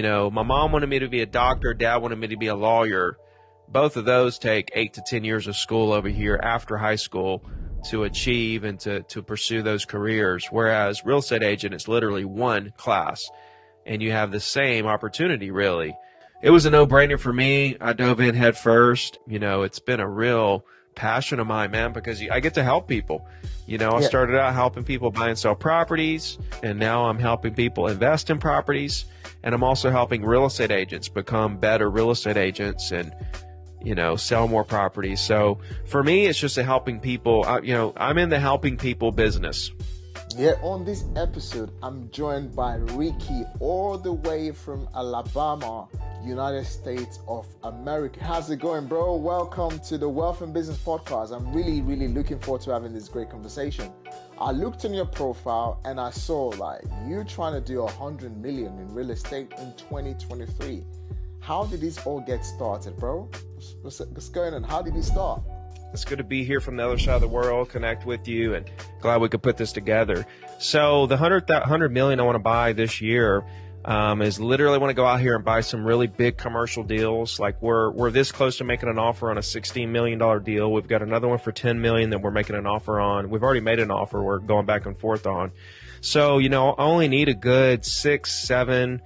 My mom wanted me to be a doctor. Dad wanted me to be a lawyer. Both of those take 8 to 10 years of school over here after high school to achieve and to pursue those careers. Whereas real estate agent, it's literally one class and you have the same opportunity, really. It was a no-brainer for me. I dove in head first. It's been a real passion of mine, man, because I get to help people. I started out helping people buy and sell properties, and now I'm helping people invest in properties, and I'm also helping real estate agents become better real estate agents and, sell more properties. So for me, it's just helping people. I'm in the helping people business. Yeah, on this episode, I'm joined by Ricky all the way from Alabama, United States of America. How's it going, bro? Welcome to the Wealth and Business Podcast. I'm really, really looking forward to having this great conversation. I looked on your profile and I saw you trying to do 100 million in real estate in 2023. How did this all get started, bro? What's going on? How did you start? It's good to be here from the other side of the world, connect with you, and glad we could put this together. So the 100 million I want to buy this year is literally want to go out here and buy some really big commercial deals. Like we're this close to making an offer on a $16 million deal. We've got another one for 10 million that we're making an offer on. We've already made an offer. We're going back and forth on. So, I only need a good 6, 7,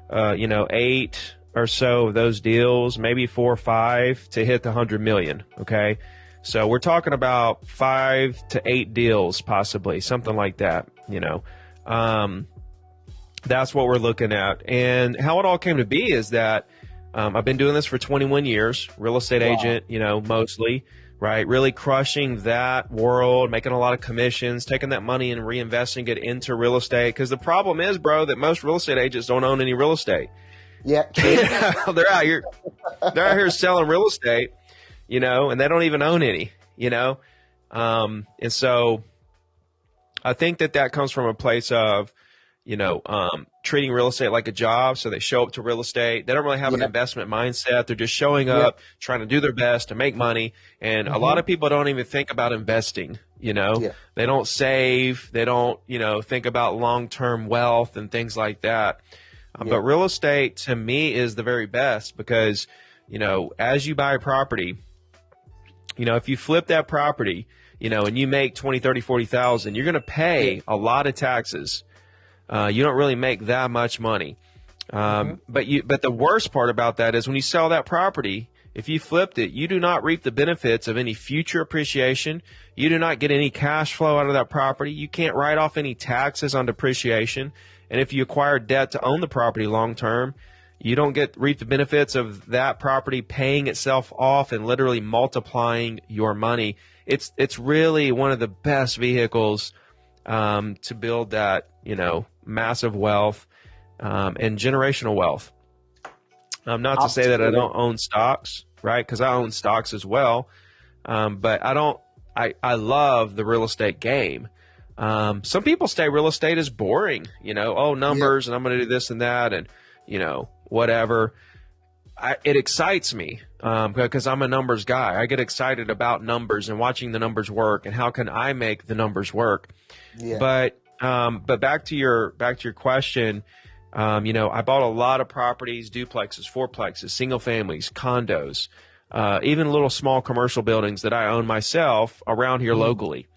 8 or so of those deals, maybe 4 or 5 to hit the 100 million. Okay. So we're talking about 5 to 8 deals, possibly something like that. That's what we're looking at. And how it all came to be is that I've been doing this for 21 years, real estate agent, mostly, right? Really crushing that world, making a lot of commissions, taking that money and reinvesting it into real estate. Because the problem is, bro, that most real estate agents don't own any real estate. Yeah. They're out here selling real estate. And they don't even own any, and so I think that comes from a place of, treating real estate like a job. So they show up to real estate. They don't really have an investment mindset. They're just showing up, trying to do their best to make money. And a lot of people don't even think about investing, They don't save. They don't, think about long-term wealth and things like that. But real estate to me is the very best because, as you buy a property, if you flip that property, and you make 20, 30, 40,000, you're going to pay a lot of taxes. You don't really make that much money. But the worst part about that is when you sell that property, if you flipped it, you do not reap the benefits of any future appreciation. You do not get any cash flow out of that property. You can't write off any taxes on depreciation. And if you acquire debt to own the property long term, you don't reap the benefits of that property paying itself off and literally multiplying your money. It's really one of the best vehicles to build that, massive wealth and generational wealth. Not to say that I don't own stocks, right? Because I own stocks as well. But I love the real estate game. Some people say real estate is boring, numbers and I'm going to do this and that and, whatever. It excites me because I'm a numbers guy. I get excited about numbers and watching the numbers work and how can I make the numbers work. Yeah. But back to your question, I bought a lot of properties, duplexes, fourplexes, single families, condos, even little small commercial buildings that I own myself around here locally.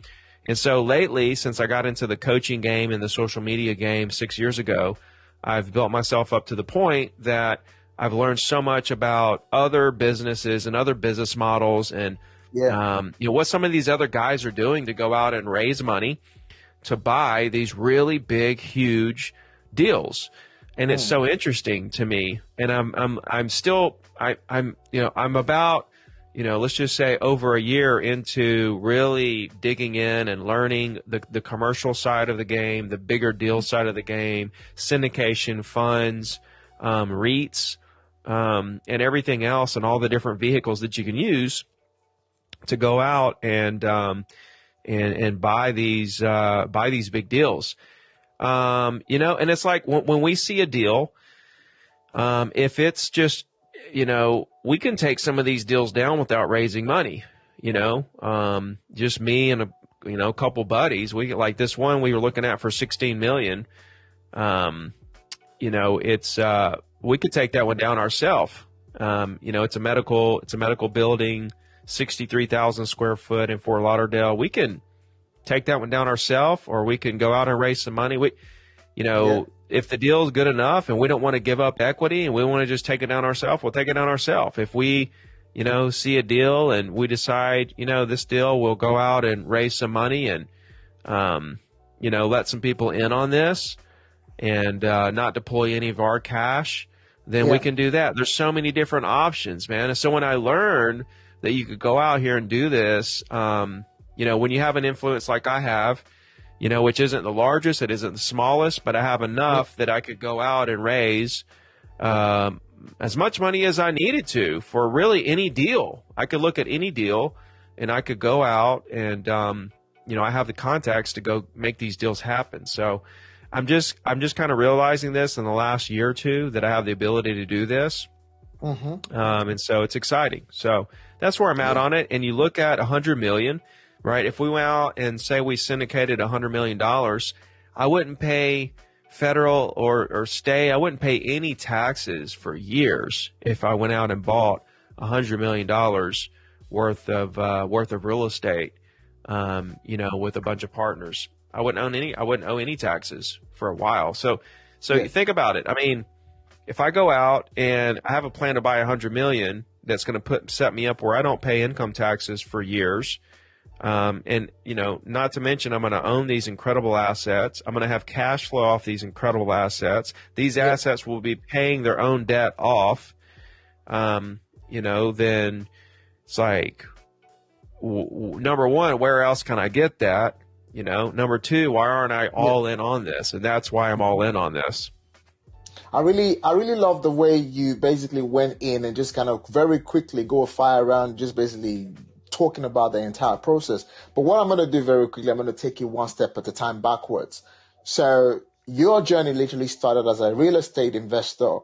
And so lately, since I got into the coaching game and the social media game 6 years ago, I've built myself up to the point that I've learned so much about other businesses and other business models and what some of these other guys are doing to go out and raise money to buy these really big, huge deals. And it's so interesting to me. And I'm about, let's just say over a year into really digging in and learning the commercial side of the game, the bigger deal side of the game, syndication, funds, REITs, and everything else, and all the different vehicles that you can use to go out and buy these big deals. And it's like when we see a deal, if it's just, we can take some of these deals down without raising money, just me and a couple buddies. We like this one we were looking at for 16 million. It's we could take that one down ourselves. It's a medical building, 63,000 square foot in Fort Lauderdale. We can take that one down ourselves, or we can go out and raise some money. If the deal is good enough and we don't want to give up equity and we want to just take it down ourselves, we'll take it down ourselves. If we, see a deal and we decide, this deal, we'll go out and raise some money and, let some people in on this and not deploy any of our cash, then we can do that. There's so many different options, man. And so when I learned that you could go out here and do this, when you have an influence like I have, which isn't the largest, it isn't the smallest, but I have enough that I could go out and raise as much money as I needed to for really any deal. I could look at any deal and I could go out and, I have the contacts to go make these deals happen. So I'm just kind of realizing this in the last year or two that I have the ability to do this. And so it's exciting. So that's where I'm at on it. And you look at 100 million, right? If we went out and say we syndicated $100 million, I wouldn't pay federal or state. I wouldn't pay any taxes for years if I went out and bought $100 million worth of real estate, with a bunch of partners. I wouldn't owe any taxes for a while. So you think about it. I mean, if I go out and I have a plan to buy 100 million, that's going to set me up where I don't pay income taxes for years. And not to mention, I'm going to own these incredible assets. I'm going to have cash flow off these incredible assets. These assets will be paying their own debt off. Then it's like, number one, where else can I get that? Number two, why aren't I all in on this? And that's why I'm all in on this. I really love the way you basically went in and just kind of very quickly go fire around, just basically talking about the entire process. But what I'm going to do very quickly, I'm going to take you one step at a time backwards. So your journey literally started as a real estate investor,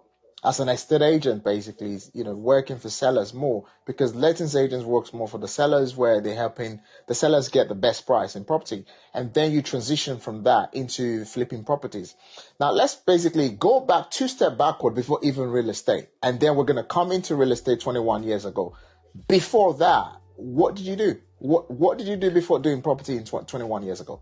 as an estate agent, basically, working for sellers more, because lettings agents works more for the sellers, where they're helping the sellers get the best price in property. And then you transition from that into flipping properties. Now let's basically go back 2 steps backward before even real estate. And then we're going to come into real estate 21 years ago. Before that, what did you do? What did you do before doing property in 21 years ago?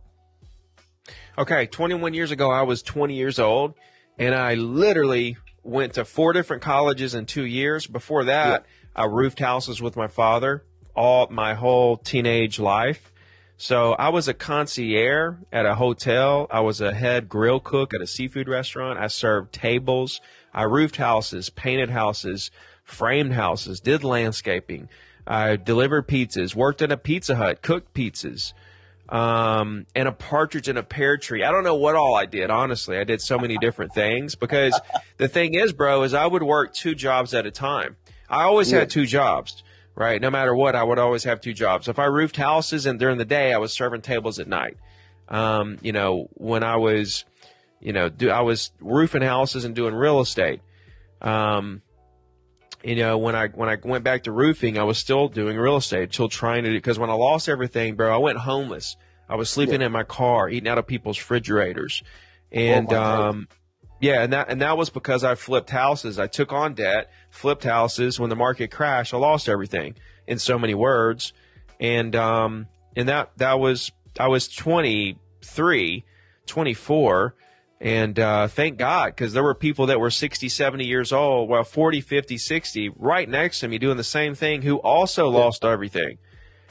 Okay, 21 years ago, I was 20 years old, and I literally went to 4 different colleges in 2 years. Before that, I roofed houses with my father my whole teenage life. So I was a concierge at a hotel. I was a head grill cook at a seafood restaurant. I served tables. I roofed houses, painted houses, framed houses, did landscaping. I delivered pizzas, worked in a Pizza Hut, cooked pizzas, and a partridge in a pear tree. I don't know what all I did, honestly. I did so many different things, because the thing is, bro, is I would work 2 jobs at a time. I always had 2 jobs, right? No matter what, I would always have 2 jobs. If I roofed houses and during the day, I was serving tables at night. When I was, I was roofing houses and doing real estate. When I went back to roofing, I was still doing real estate, still trying to do, because when I lost everything, bro, I went homeless. I was sleeping in my car, eating out of people's refrigerators. And, and that was because I flipped houses. I took on debt, flipped houses. When the market crashed, I lost everything, in so many words. And I was 23, 24. And thank God, because there were people that were 60, 70 years old, 40, 50, 60, right next to me doing the same thing, who also lost everything.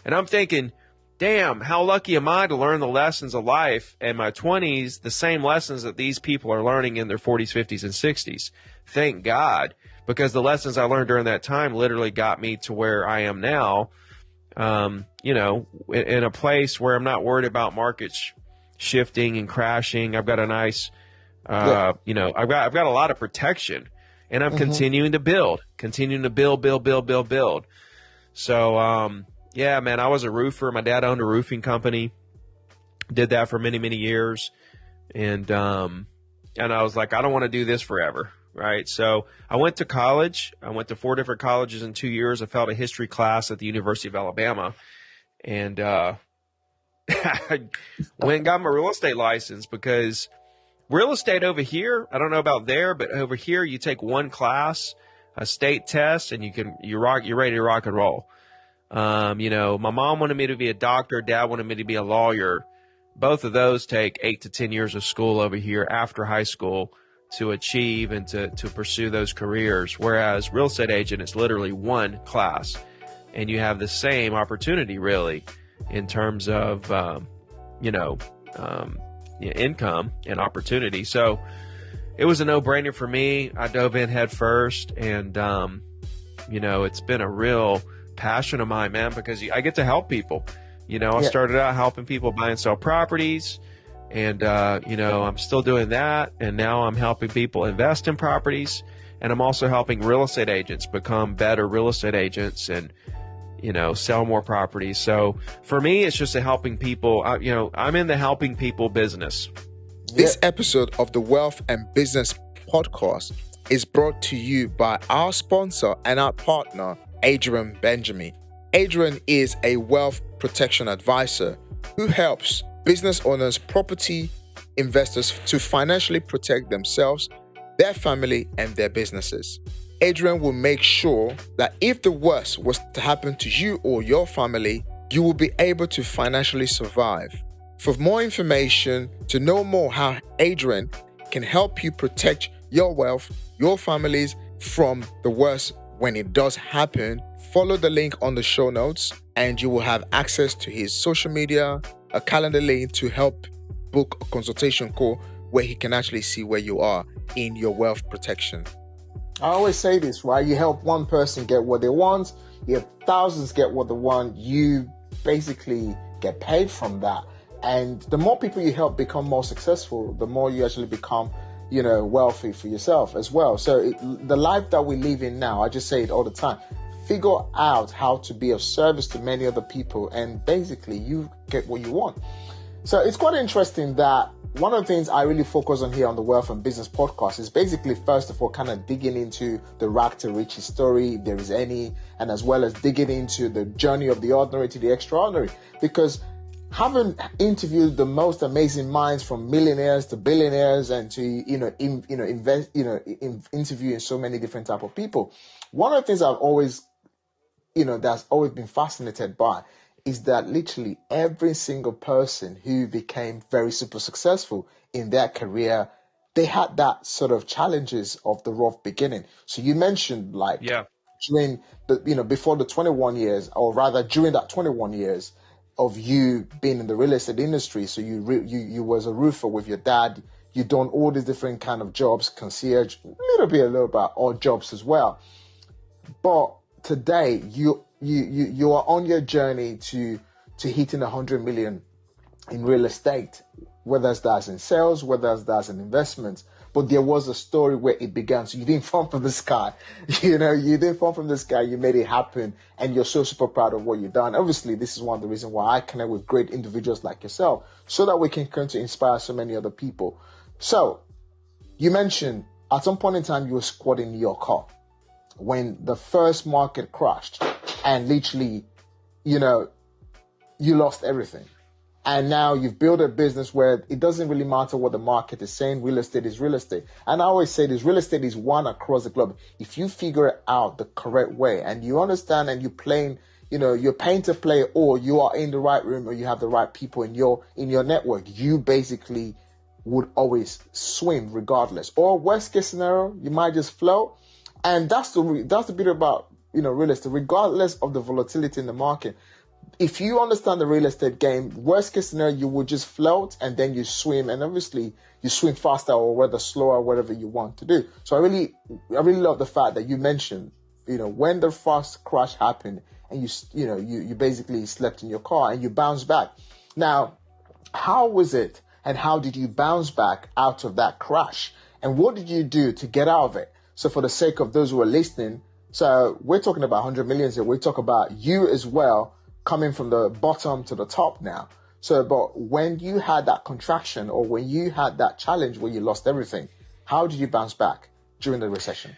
And I'm thinking, damn, how lucky am I to learn the lessons of life in my 20s, the same lessons that these people are learning in their 40s, 50s, and 60s. Thank God, because the lessons I learned during that time literally got me to where I am now, in a place where I'm not worried about markets shifting and crashing. I've got a nice, I've got a lot of protection, and I'm continuing to build. So, man, I was a roofer. My dad owned a roofing company, did that for many, many years. And I was like, I don't want to do this forever. Right. So I went to college. I went to 4 different colleges in 2 years. I failed a history class at the University of Alabama, and, I went and got my real estate license, because real estate over here, I don't know about there, but over here you take one class, a state test, and you're ready to rock and roll. My mom wanted me to be a doctor. Dad wanted me to be a lawyer. Both of those take 8 to 10 years of school over here after high school to achieve and to pursue those careers. Whereas real estate agent, it's literally one class, and you have the same opportunity really in terms of, income and opportunity. So it was a no-brainer for me. I dove in head first, and, it's been a real passion of mine, man, because I get to help people. I started out helping people buy and sell properties, and, I'm still doing that. And now I'm helping people invest in properties, and I'm also helping real estate agents become better real estate agents and, sell more properties. So for me, it's just helping people. I'm in the helping people business. This episode of the Wealth and Business Podcast is brought to you by our sponsor and our partner, Adrian Benjamin. Adrian is a wealth protection advisor who helps business owners, property investors to financially protect themselves, their family, and their businesses. Adrian will make sure that if the worst was to happen to you or your family, you will be able to financially survive. For more information, to know more how Adrian can help you protect your wealth, your families from the worst when it does happen, follow the link on the show notes and you will have access to his social media, a calendar link to help book a consultation call where he can actually see where you are in your wealth protection. I always say this, right? You help one person get what they want, you have thousands get what they want, you basically get paid from that. And the more people you help become more successful, the more you actually become, wealthy for yourself as well. So the life that we live in now, I just say it all the time, figure out how to be of service to many other people, and basically you get what you want. So it's quite interesting that one of the things I really focus on here on the Wealth and Business Podcast is basically, first of all, kind of digging into the rag to riches story, if there is any, and as well as digging into the journey of the ordinary to the extraordinary. Because having interviewed the most amazing minds, from millionaires to billionaires, and to interviewing so many different type of people, one of the things I've always that's always been fascinated by is that literally every single person who became very super successful in their career, they had that sort of challenges of the rough beginning. So you mentioned during the before the 21 years, or rather during that 21 years of you being in the real estate industry. So you was a roofer with your dad. You done all these different kind of jobs, concierge, a little bit odd jobs as well. But today you are on your journey to hitting 100 million in real estate, whether that's in sales, whether that's in investments. But there was a story where it began. So you didn't fall from the sky. You didn't fall from the sky. You made it happen. And you're so super proud of what you've done. Obviously, this is one of the reasons why I connect with great individuals like yourself, so that we can come to inspire so many other people. So you mentioned at some point in time you were squatting your car when the first market crashed, and literally, you lost everything. And now you've built a business where it doesn't really matter what the market is saying. Real estate is real estate. And I always say this, real estate is one across the globe. If you figure it out the correct way and you understand and you're playing, you're paying to play, or you are in the right room, or you have the right people in your network, you basically would always swim regardless. Or worst case scenario, you might just float. And that's the bit about, real estate, regardless of the volatility in the market. If you understand the real estate game, worst case scenario, you would just float and then you swim, and obviously you swim faster or whether slower, whatever you want to do. So I really love the fact that you mentioned, when the first crash happened and you basically slept in your car and you bounced back. Now, how was it and how did you bounce back out of that crash? And what did you do to get out of it? So for the sake of those who are listening, so we're talking about 100 millions here. We talk about you as well, coming from the bottom to the top now. So, but when you had that contraction, or when you had that challenge where you lost everything, how did you bounce back during the recession?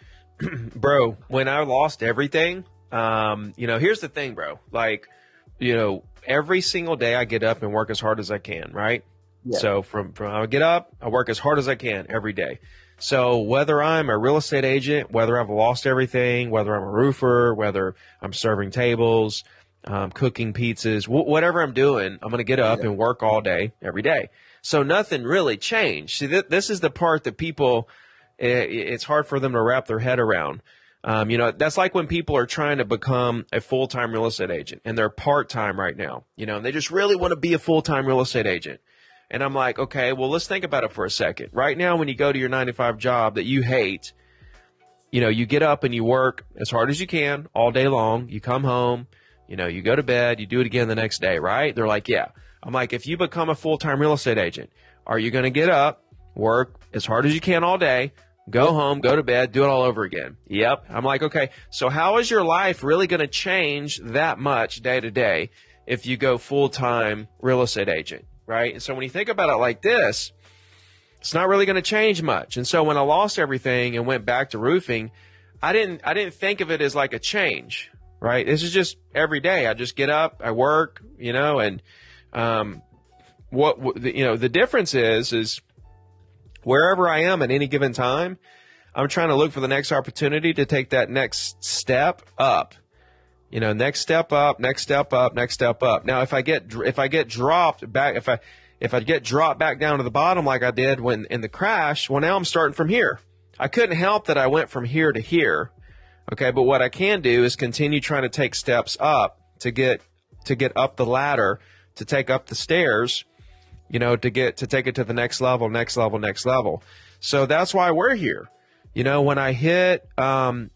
Bro, when I lost everything, here's the thing, bro. Every single day I get up and work as hard as I can, right? Yeah. So from I get up, I work as hard as I can every day. So whether I'm a real estate agent, whether I've lost everything, whether I'm a roofer, whether I'm serving tables, cooking pizzas, whatever I'm doing, I'm going to get up and work all day, every day. So nothing really changed. See, this is the part that people, it's hard for them to wrap their head around. That's like when people are trying to become a full-time real estate agent and they're part-time right now, and they just really want to be a full-time real estate agent. And I'm like, okay, well, let's think about it for a second. Right now, when you go to your 9 to 5 job that you hate, you get up and you work as hard as you can all day long. You come home, you go to bed, you do it again the next day, right? They're like, yeah. I'm like, if you become a full-time real estate agent, are you going to get up, work as hard as you can all day, go home, go to bed, do it all over again? Yep. I'm like, okay, so how is your life really going to change that much day to day if you go full-time real estate agent, right? And so when you think about it like this, it's not really going to change much. And so when I lost everything and went back to roofing, I didn't think of it as like a change, right? This is just every day. I just get up, I work, and the difference is wherever I am at any given time, I'm trying to look for the next opportunity to take that next step up. Next step up, next step up, next step up. Now, if I get dropped back, if I get dropped back down to the bottom like I did when in the crash, well, now I'm starting from here. I couldn't help that I went from here to here. Okay, but what I can do is continue trying to take steps up to get up the ladder, to take up the stairs, to take it to the next level, next level, next level. So that's why we're here. When I hit, I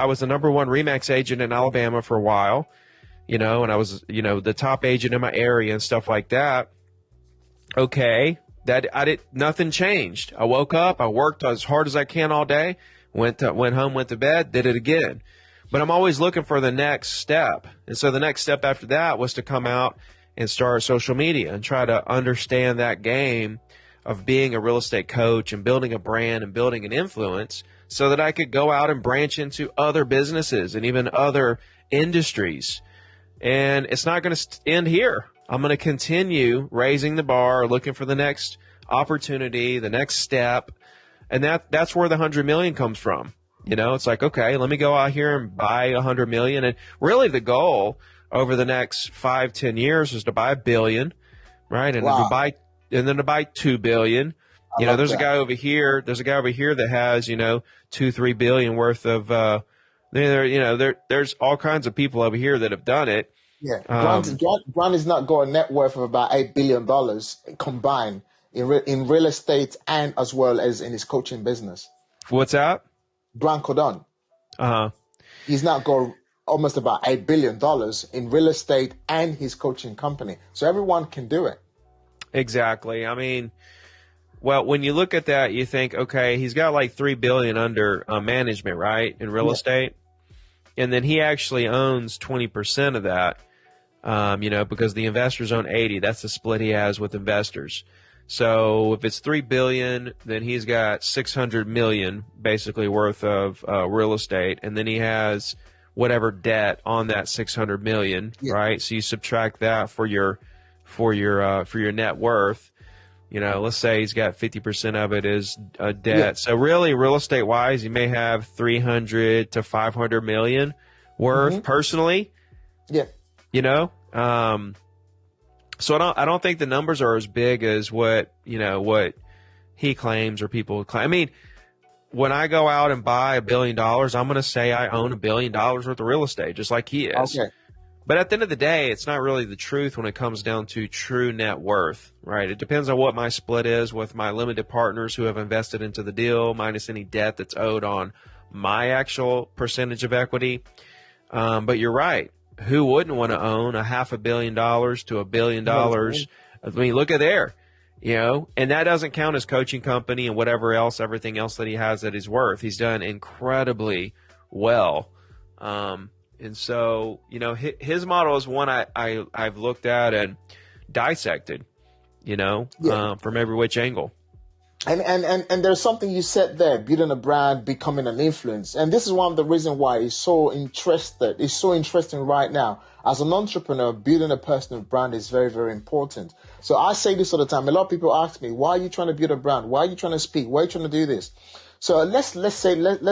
was the number one RE/MAX agent in Alabama for a while, and I was, the top agent in my area and stuff like that. Okay, nothing changed. I woke up, I worked as hard as I can all day, went home, went to bed, did it again. But I'm always looking for the next step. And so the next step after that was to come out and start social media and try to understand that game of being a real estate coach and building a brand and building an influence so that I could go out and branch into other businesses and even other industries. And it's not going to end here. I'm going to continue raising the bar, looking for the next opportunity, the next step. And that's where the 100 million comes from. It's like, okay, let me go out here and buy 100 million. And really the goal over the next 5-10 years is to buy $1 billion, right? And then to buy 2 billion. There's a guy over here that has, 2-3 billion worth of, there's all kinds of people over here that have done it. Yeah. Grant is not got a net worth of about $8 billion combined in real estate and as well as in his coaching business. What's that? Grant Cardone. He's now got almost about $8 billion in real estate and his coaching company. So everyone can do it. Exactly. I mean, well, when you look at that, you think, okay, he's got like $3 billion under management, right, in real estate, and then he actually owns 20% of that, because the investors own 80. That's the split he has with investors. So if it's $3 billion, then he's got $600 million basically worth of real estate, and then he has whatever debt on that $600 million, right? So you subtract that for your net worth. Let's say he's got 50% of it is debt. Yeah. So really, real estate wise, you may have 300 to 500 million worth personally. Yeah. So I don't think the numbers are as big as what he claims or people claim. I mean, when I go out and buy $1 billion, I'm going to say I own $1 billion worth of real estate, just like he is. Okay. But at the end of the day, it's not really the truth when it comes down to true net worth, right? It depends on what my split is with my limited partners who have invested into the deal, minus any debt that's owed on my actual percentage of equity. But you're right. Who wouldn't want to own $500 million to $1 billion? I mean, look at there, and that doesn't count his coaching company and whatever else, everything else that he has that he's worth. He's done incredibly well. And so, his model is one I've looked at and dissected, from every which angle. And there's something you said there, building a brand, becoming an influence. And this is one of the reasons why it's so interesting right now. As an entrepreneur, building a personal brand is very, very important. So I say this all the time. A lot of people ask me, why are you trying to build a brand? Why are you trying to speak? Why are you trying to do this? So let's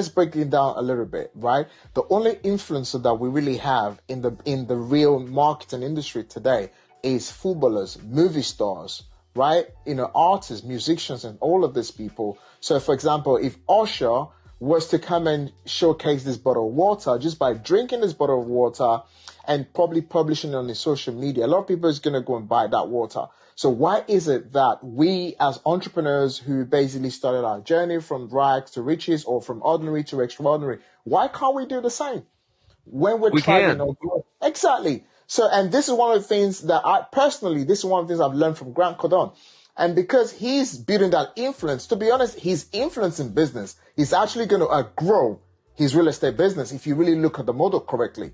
break it down a little bit, right? The only influencer that we really have in the real marketing industry today is footballers, movie stars, right? Artists, musicians, and all of these people. So, for example, if Usher was to come and showcase this bottle of water, just by drinking this bottle of water and probably publishing it on his social media, a lot of people is going to go and buy that water. So why is it that we as entrepreneurs who basically started our journey from rags to riches or from ordinary to extraordinary, why can't we do the same when we're We thriving can. or growing? Exactly. So, and this is one of the things that this is one of the things I've learned from Grant Cardone. And because he's building that influence, to be honest, his influence in business is actually going to grow his real estate business if you really look at the model correctly.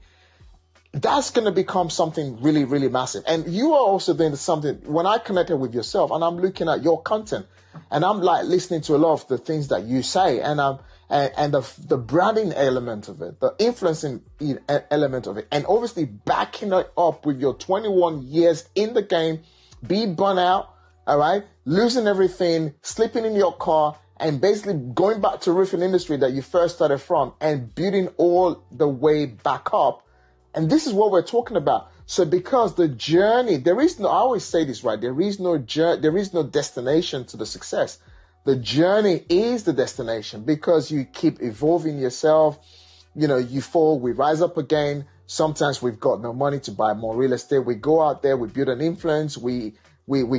That's going to become something really, really massive. And you are also doing something when I connected with yourself and I'm looking at your content and I'm like listening to a lot of the things that you say and the branding element of it, the influencing element of it, and obviously backing it up with your 21 years in the game, being burnt out, all right, losing everything, sleeping in your car, and basically going back to roofing industry that you first started from and building all the way back up. And this is what we're talking about. So because the journey, I always say this, right? There is no destination to the success. The journey is the destination because you keep evolving yourself. You fall, we rise up again. Sometimes we've got no money to buy more real estate. We go out there, we build an influence. We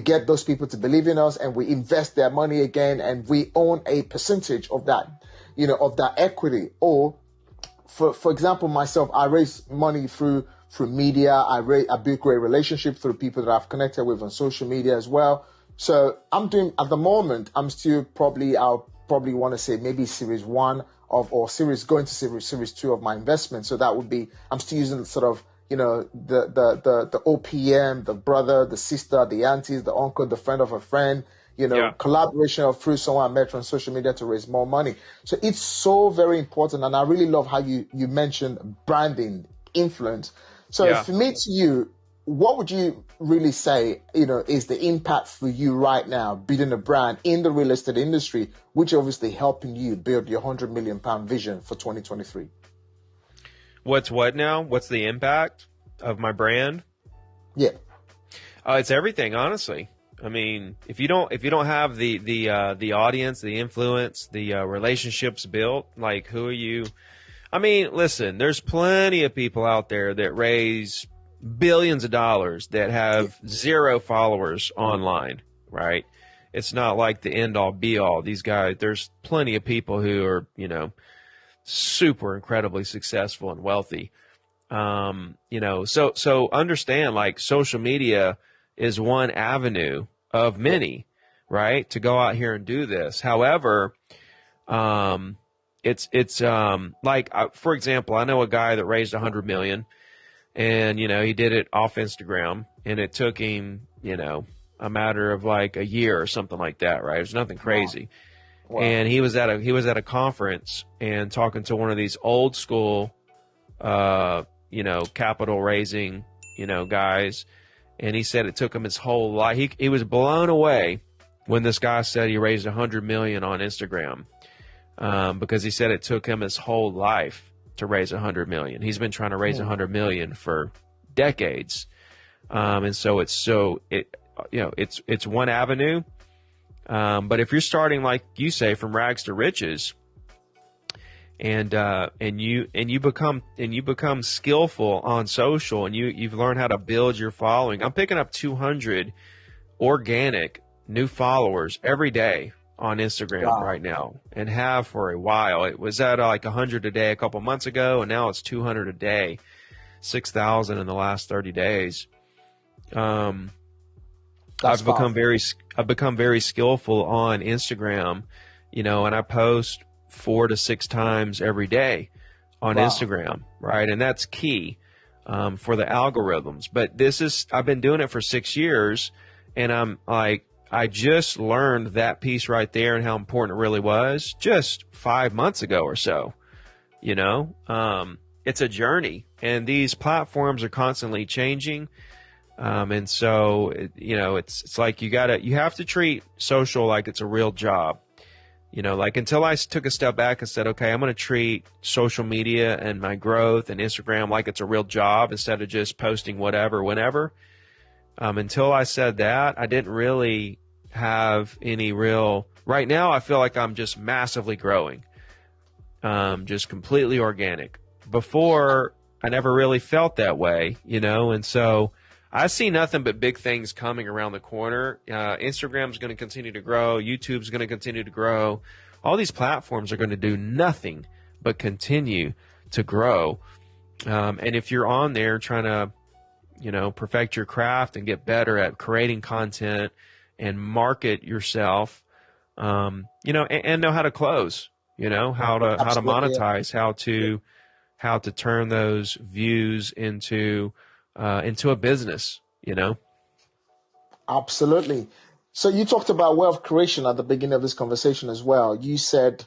get those people to believe in us and we invest their money again and we own a percentage of that, of that equity. Or for example, myself, I raise money through media. I build great relationships through people that I've connected with on social media as well. So at the moment, I'm still I'll probably want to say maybe series 1 or going to series 2 of my investment. So that would be, I'm still using sort of, the OPM, the brother, the sister, the aunties, the uncle, the friend of a friend, collaboration of through someone I met on social media to raise more money. So it's so very important. And I really love how you mentioned branding, influence. So for me to you, what would you really say, is the impact for you right now, building a brand in the real estate industry, which obviously helping you build your £100 million vision for 2023? What's what now? What's the impact of my brand? Yeah. It's everything, honestly. I mean, if you don't have the audience, the influence, the relationships built, like who are you? I mean, listen, there's plenty of people out there that raise billions of dollars that have zero followers online, right? It's not like the end all be all. These guys, there's plenty of people who are, super incredibly successful and wealthy. So understand, like, social media is one avenue of many, right? To go out here and do this. However, it's like, for example, I know a guy that raised 100 million and, he did it off Instagram and it took him, a matter of like a year or something like that, right? It was nothing crazy. Wow. And he was at a conference and talking to one of these old school, capital raising, guys. And he said it took him his whole life. He was blown away when this guy said he raised 100 million on Instagram, because he said it took him his whole life to raise 100 million. He's been trying to raise 100 million for decades. And so it's one avenue. But if you're starting, like you say, from rags to riches, and you become skillful on social, and you've learned how to build your following. I'm picking up 200 organic new followers every day on Instagram right now, and have for a while. It was at like 100 a day a couple months ago, and now it's 200 a day, 6,000 in the last 30 days. I've become very skillful on Instagram, and I post 4 to 6 times every day on Instagram, right? And that's key for the algorithms. But I've been doing it for 6 years, and I'm like, I just learned that piece right there and how important it really was just 5 months ago or so. You know, it's a journey, and these platforms are constantly changing. And so, it's like you have to treat social like it's a real job. Like until I took a step back and said, okay, I'm going to treat social media and my growth and Instagram like it's a real job instead of just posting whatever, whenever. Until I said that, I didn't really have any real, right now I feel like I'm just massively growing, just completely organic. Before, I never really felt that way, and so I see nothing but big things coming around the corner. Instagram's going to continue to grow. YouTube's going to continue to grow. All these platforms are going to do nothing but continue to grow. And if you're on there trying to, perfect your craft and get better at creating content and market yourself, and know how to close, how to monetize, how to turn those views into a business, Absolutely. So you talked about wealth creation at the beginning of this conversation as well. You said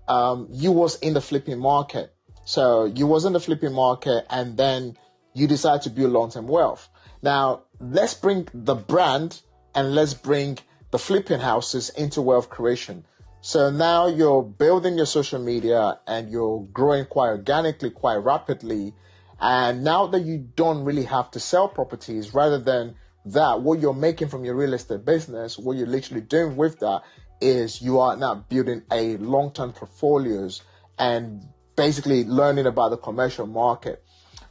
you was in the flipping market. So you was in the flipping market and then you decide to build long-term wealth. Now, let's bring the brand and let's bring the flipping houses into wealth creation. So now you're building your social media and you're growing quite organically, quite rapidly. And now that you don't really have to sell properties, rather than that, what you're making from your real estate business, what you're literally doing with that is you are now building a long-term portfolios and basically learning about the commercial market.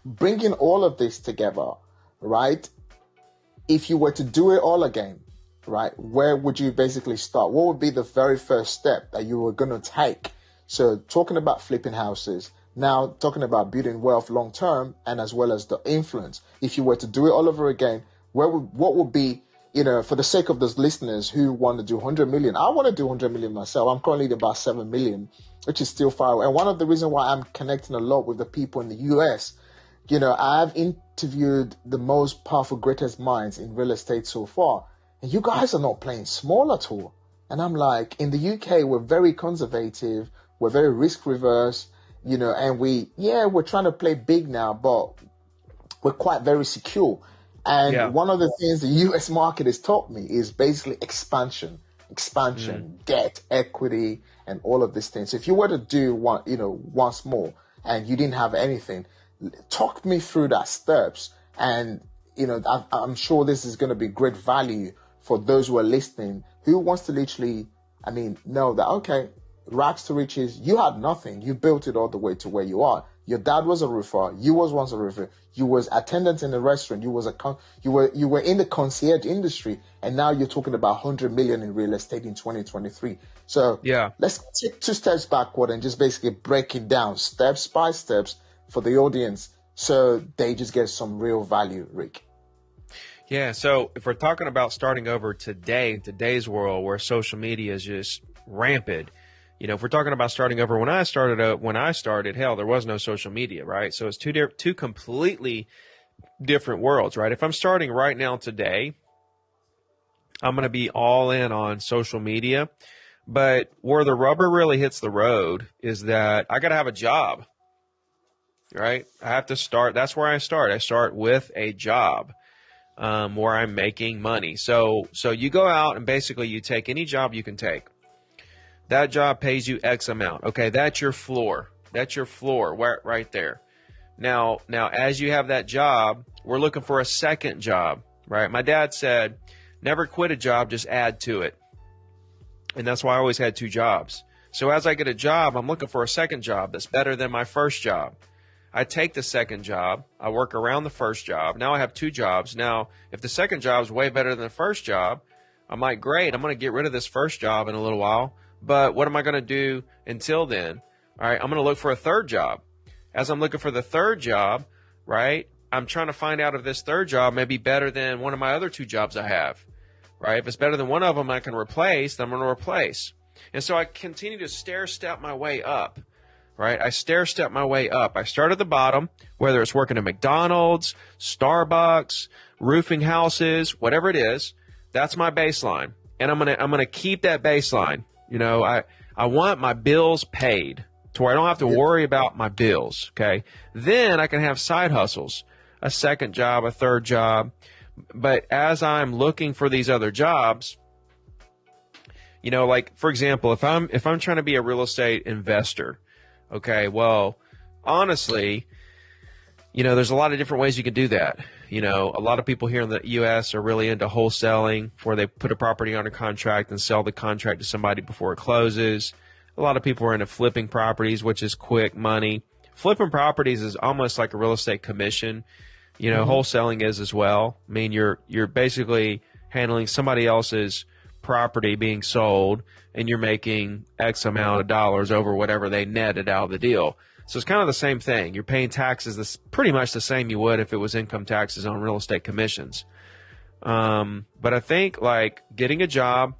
Bringing all of this together, right? If you were to do it all again, right, where would you basically start? What would be the very first step that you were going to take? So talking about flipping houses, now talking about building wealth long term, and as well as the influence. If you were to do it all over again, what would be, for the sake of those listeners who want to do 100 million? I want to do 100 million myself. I'm currently at about 7 million, which is still far away. And one of the reasons why I'm connecting a lot with the people in the US, I've interviewed the most powerful, greatest minds in real estate so far. And you guys are not playing small at all. And I'm like, in the UK, we're very conservative. We're very risk reverse, and we're trying to play big now, but we're quite very secure. And one of the things the US market has taught me is basically expansion, debt, equity, and all of these things. So if you were to do once more and you didn't have anything, talk me through that steps. And, I'm sure this is going to be great value for those who are listening, who wants to literally, know that, okay, rags to riches, you had nothing. You built it all the way to where you are. Your dad was a roofer. You was once a roofer. You was attendant in a restaurant. You were in the concierge industry, and now you're talking about 100 million in real estate in 2023. So let's take 2 steps backward and just basically break it down steps by steps for the audience, so they just get some real value, Rick. Yeah. So if we're talking about starting over today, in today's world where social media is just rampant, if we're talking about starting over, when I started, hell, there was no social media, right? So it's two completely different worlds, right? If I'm starting right now today, I'm going to be all in on social media. But where the rubber really hits the road is that I got to have a job, right? I have to start. That's where I start. I start with a job where I'm making money. So you go out and basically you take any job you can take. That job pays you X amount. Okay, that's your floor. That's your floor right there. Now, as you have that job, we're looking for a second job, right? My dad said, never quit a job, just add to it. And that's why I always had 2 jobs. So as I get a job, I'm looking for a second job that's better than my first job. I take the second job. I work around the first job. Now I have 2 jobs. Now, if the second job is way better than the first job, I'm like, great, I'm going to get rid of this first job in a little while. But what am I going to do until then? All right, I'm going to look for a third job. As I'm looking for the third job, right, I'm trying to find out if this third job may be better than one of my other 2 jobs I have, right? If it's better than one of them I can replace, then I'm going to replace. And so I continue to stair-step my way up, right? I stair-step my way up. I start at the bottom, whether it's working at McDonald's, Starbucks, roofing houses, whatever it is, that's my baseline. and I'm gonna keep that baseline. You know, I want my bills paid to where I don't have to worry about my bills. Okay, then I can have side hustles, a second job, a third job. But as I'm looking for these other jobs, you know, like for example, if I'm trying to be a real estate investor, okay, well, honestly, you know, there's a lot of different ways you can do that. You know, a lot of people here in the U.S. are really into wholesaling, where they put a property on a contract and sell the contract to somebody before it closes. A lot of people are into flipping properties, which is quick money. Flipping properties is almost like a real estate commission. You know, wholesaling is as well. I mean, you're basically handling somebody else's property being sold, and you're making X amount of dollars over whatever they netted out of the deal. So it's kind of the same thing. You're paying taxes pretty much the same you would if it was income taxes on real estate commissions. But I think like getting a job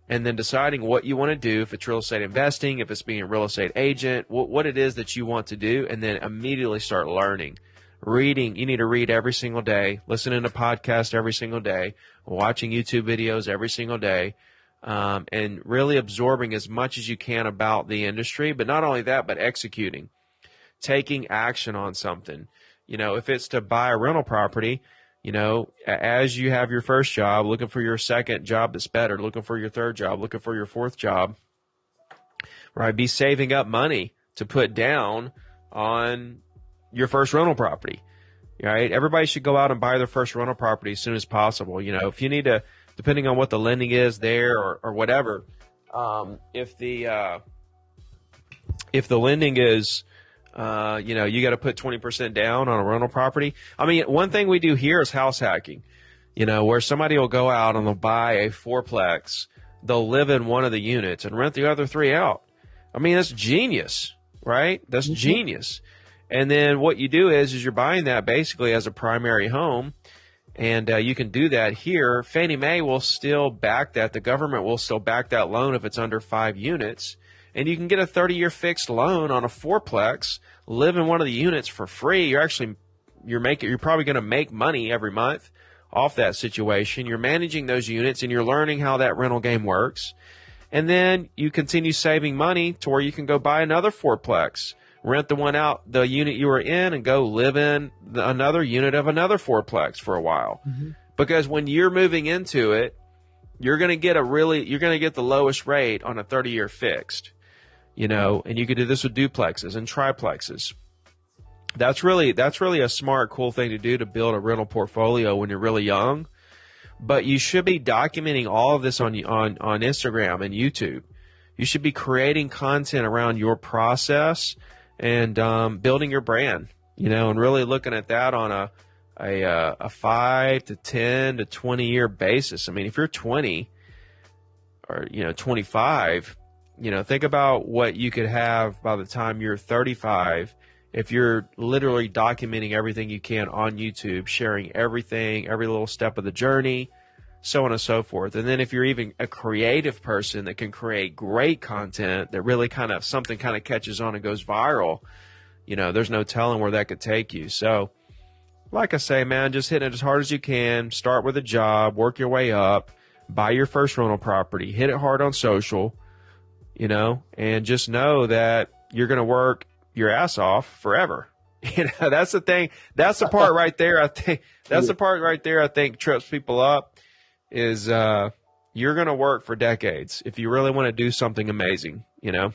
and then deciding what you want to do, if it's real estate investing, if it's being a real estate agent, what it is that you want to do, and then immediately start learning. Reading, you need to read every single day, listening to podcasts every single day, watching YouTube videos every single day, and really absorbing as much as you can about the industry. But not only that, but executing, taking action on something. You know, if it's to buy a rental property, you know, as you have your first job, looking for your second job that's better, looking for your third job, looking for your fourth job, right? Be saving up money to put down on your first rental property, right? Everybody should go out and buy their first rental property as soon as possible. You know, if you need to, depending on what the lending is there or whatever, if the lending is, you know, you got to put 20% down on a rental property. I mean, one thing we do here is house hacking, you know, where somebody will go out and they'll buy a fourplex, they'll live in one of the units and rent the other three out. I mean, that's genius, right? That's genius. And then what you do is you're buying that basically as a primary home, and you can do that here. Fannie Mae will still back that. The government will still back that loan if it's under 5 units, and you can get a 30-year fixed loan on a fourplex, live in one of the units for free. You're probably going to make money every month off that situation. You're managing those units, and you're learning how that rental game works. And then you continue saving money to where you can go buy another fourplex, rent the one out, the unit you were in, and go live in another unit of another fourplex for a while. Because when you're moving into it, you're going to get the lowest rate on a 30-year fixed, you know, and you could do this with duplexes and triplexes. That's really a smart, cool thing to do to build a rental portfolio when you're really young. But you should be documenting all of this on Instagram and YouTube. You should be creating content around your process and building your brand, you know, and really looking at that on a 5 to 10 to 20 year basis. I mean, if you're 20 or, you know, 25, you know, think about what you could have by the time you're 35 if you're literally documenting everything you can on YouTube, sharing everything, every little step of the journey, so on and so forth. And then if you're even a creative person that can create great content that really something catches on and goes viral, you know, there's no telling where that could take you. So like I say, man, just hit it as hard as you can. Start with a job, work your way up, buy your first rental property, hit it hard on social, you know, and just know that you're going to work your ass off forever. You know, that's the thing. That's the part right there. I think trips people up is, you're going to work for decades if you really want to do something amazing, you know?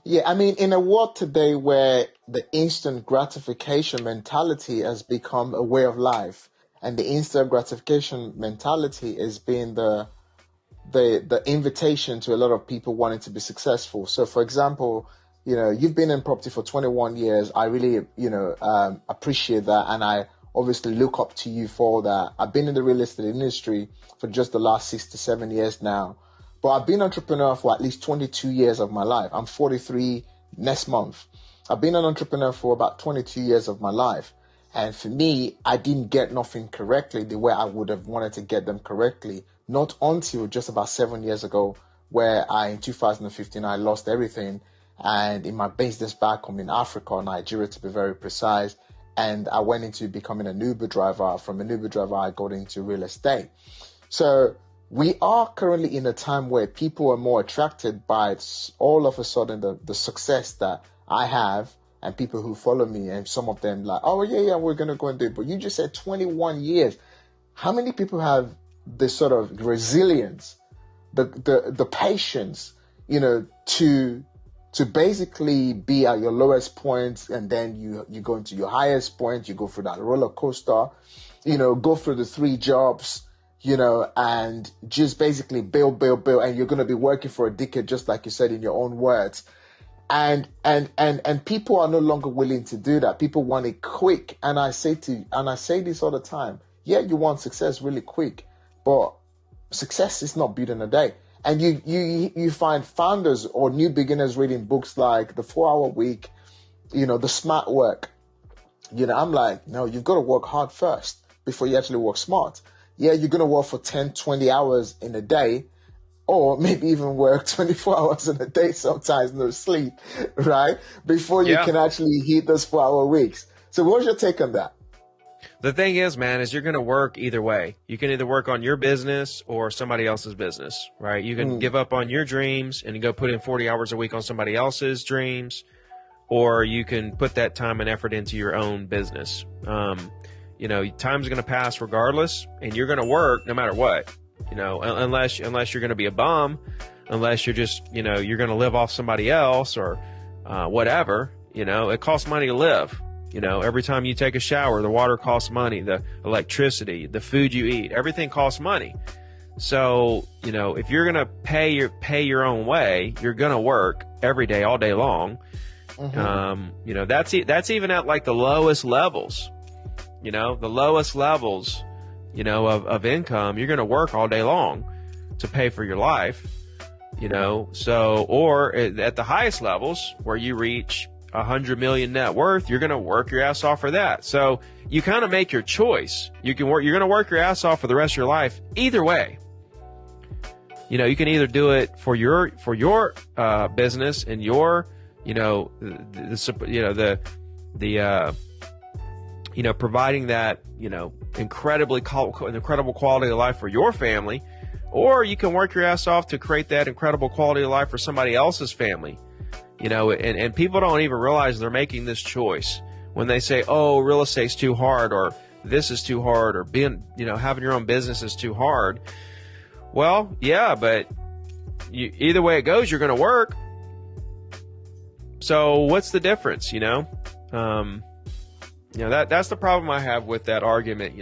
Yeah, I mean, in a world today where the instant gratification mentality has become a way of life, and the instant gratification mentality has been the invitation to a lot of people wanting to be successful. So, for example, you know, you've been in property for 21 years. I really, you know, appreciate that, and I obviously look up to you for that. I've been in the real estate industry for just the last 6 to 7 years now, but I've been an entrepreneur for at least 22 years of my life. I'm 43 next month. I've been an entrepreneur for about 22 years of my life. And for me, I didn't get nothing correctly the way I would have wanted to get them correctly, not until just about 7 years ago, where in 2015, I lost everything. And in my business back home in Africa, Nigeria to be very precise, and I went into becoming an Uber driver. From an Uber driver, I got into real estate. So we are currently in a time where people are more attracted by all of a sudden the success that I have and people who follow me, and some of them like, oh yeah, we're going to go and do it. But you just said 21 years. How many people have this sort of resilience, the patience, to basically be at your lowest point, and then you go into your highest point, you go through that roller coaster, go through the 3 jobs, and just basically build, and you're going to be working for a decade, just like you said in your own words. And people are no longer willing to do that. People want it quick. And I say this all the time. Yeah, you want success really quick, but success is not built in a day. And you find founders or new beginners reading books like The 4-Hour Week, The Smart Work. I'm like, no, you've got to work hard first before you actually work smart. Yeah, you're going to work for 10, 20 hours in a day, or maybe even work 24 hours in a day, sometimes no sleep, right? Before you can actually hit those 4-hour weeks. So what's your take on that? The thing is, man, is you're going to work either way. You can either work on your business or somebody else's business, right? You can give up on your dreams and go put in 40 hours a week on somebody else's dreams, or you can put that time and effort into your own business. Time's going to pass regardless, and you're going to work no matter what, unless you're going to be a bum, unless you're just, you're going to live off somebody else or whatever. It costs money to live. Every time you take a shower, the water costs money, the electricity, the food you eat, everything costs money. So, if you're going to pay your own way, you're going to work every day, all day long. Mm-hmm. That's even at like the lowest levels, of income. You're going to work all day long to pay for your life, or at the highest levels where you reach 100 million net worth, you're going to work your ass off for that. So you kind of make your choice. You're going to work your ass off for the rest of your life. Either way, you can either do it for your business and your, providing that, incredible quality of life for your family, or you can work your ass off to create that incredible quality of life for somebody else's family. And people don't even realize they're making this choice when they say, oh, real estate's too hard, or this is too hard, or having your own business is too hard. Well, yeah, but either way it goes, you're going to work. So what's the difference, that's the problem I have with that argument,